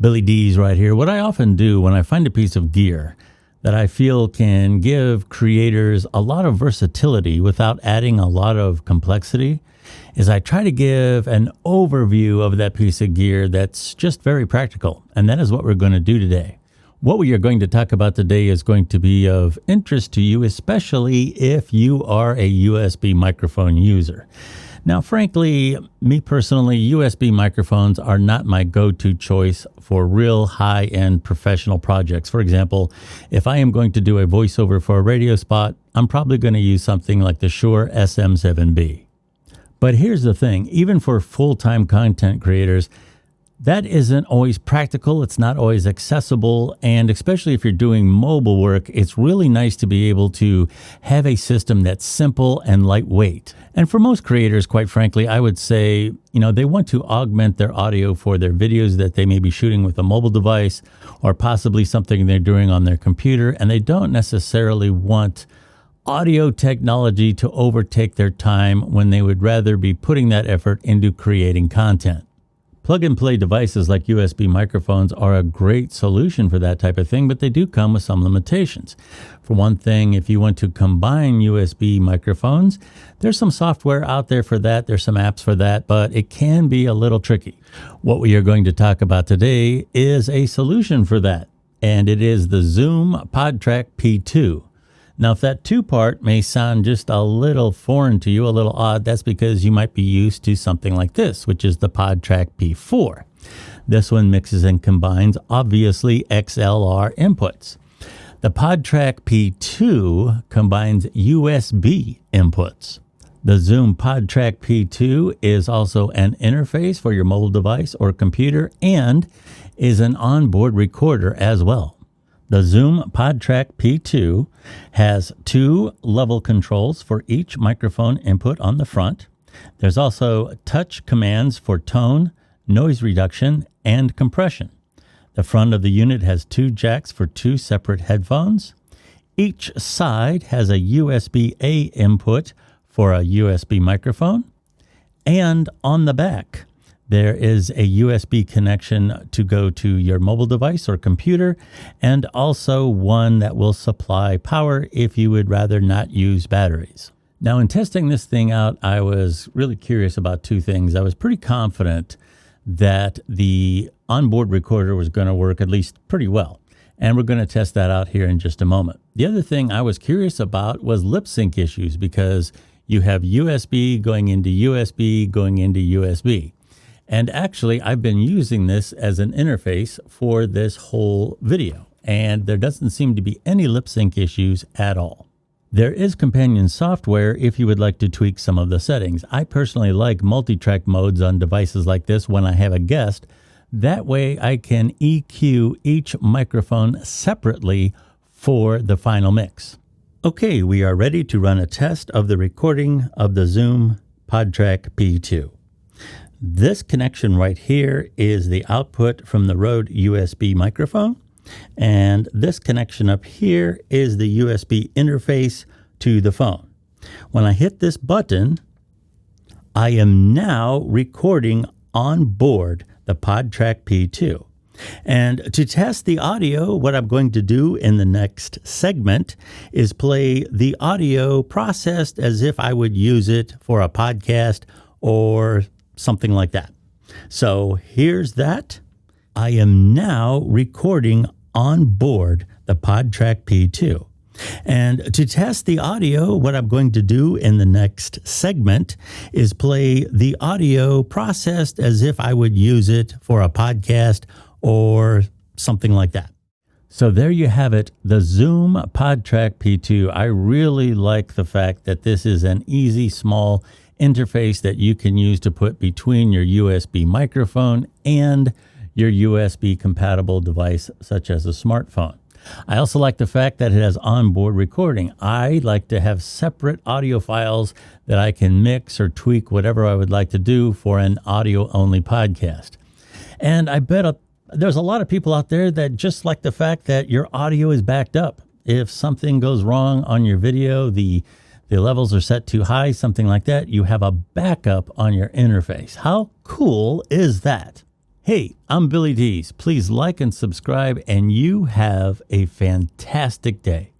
Billy D's right here. What I often do when I find a piece of gear that I feel can give creators a lot of versatility without adding a lot of complexity is I try to give an overview of that piece of gear that's just very practical. And that is what we're going to do today. What we are going to talk about today is going to be of interest to you, especially if you are a USB microphone user. Now, frankly, me personally, USB microphones are not my go-to choice for real high-end professional projects. For example, if I am going to do a voiceover for a radio spot, I'm probably going to use something like the Shure SM7B. But here's the thing, even for full-time content creators, that isn't always practical, it's not always accessible, and especially if you're doing mobile work, it's really nice to be able to have a system that's simple and lightweight. And for most creators, quite frankly, I would say, they want to augment their audio for their videos that they may be shooting with a mobile device or possibly something they're doing on their computer, and they don't necessarily want audio technology to overtake their time when they would rather be putting that effort into creating content. Plug-and-play devices like USB microphones are a great solution for that type of thing, but they do come with some limitations. For one thing, if you want to combine USB microphones, there's some software out there for that, there's some apps for that, but it can be a little tricky. What we are going to talk about today is a solution for that, and it is the Zoom PodTrak P2. Now, if that two-part may sound just a little foreign to you, a little odd, that's because you might be used to something like this, which is the PodTrak P4. This one mixes and combines, obviously, XLR inputs. The PodTrak P2 combines USB inputs. The Zoom PodTrak P2 is also an interface for your mobile device or computer and is an onboard recorder as well. The Zoom PodTrak P2 has 2 level controls for each microphone input on the front. There's also touch commands for tone, noise reduction, and compression. The front of the unit has 2 jacks for 2 separate headphones. Each side has a USB-A input for a USB microphone. And on the back, there is a USB connection to go to your mobile device or computer, and also one that will supply power if you would rather not use batteries. Now, in testing this thing out, I was really curious about 2 things. I was pretty confident that the onboard recorder was going to work at least pretty well, and we're going to test that out here in just a moment. The other thing I was curious about was lip sync issues, because you have USB going into USB going into USB. And actually, I've been using this as an interface for this whole video, and there doesn't seem to be any lip sync issues at all. There is companion software if you would like to tweak some of the settings. I personally like multi-track modes on devices like this when I have a guest. That way I can EQ each microphone separately for the final mix. Okay, we are ready to run a test of the recording of the Zoom PodTrak P2. This connection right here is the output from the Rode USB microphone, and this connection up here is the USB interface to the phone. When I hit this button, I am now recording on board the PodTrak P2. And to test the audio, what I'm going to do in the next segment is play the audio processed as if I would use it for a podcast or something like that. So here's that. I am now recording on board the PodTrak P2. And to test the audio, what I'm going to do in the next segment is play the audio processed as if I would use it for a podcast or something like that. So there you have it, the Zoom PodTrak P2. I really like the fact that this is an easy, small interface that you can use to put between your USB microphone and your USB compatible device, such as a smartphone. I also like the fact that it has onboard recording. I like to have separate audio files that I can mix or tweak whatever I would like to do for an audio-only podcast. And I bet there's a lot of people out there that just like the fact that your audio is backed up. If something goes wrong on your video, the levels are set too high, something like that, you have a backup on your interface. How cool is that? Hey, I'm Billy Dees. Please like and subscribe, and you have a fantastic day.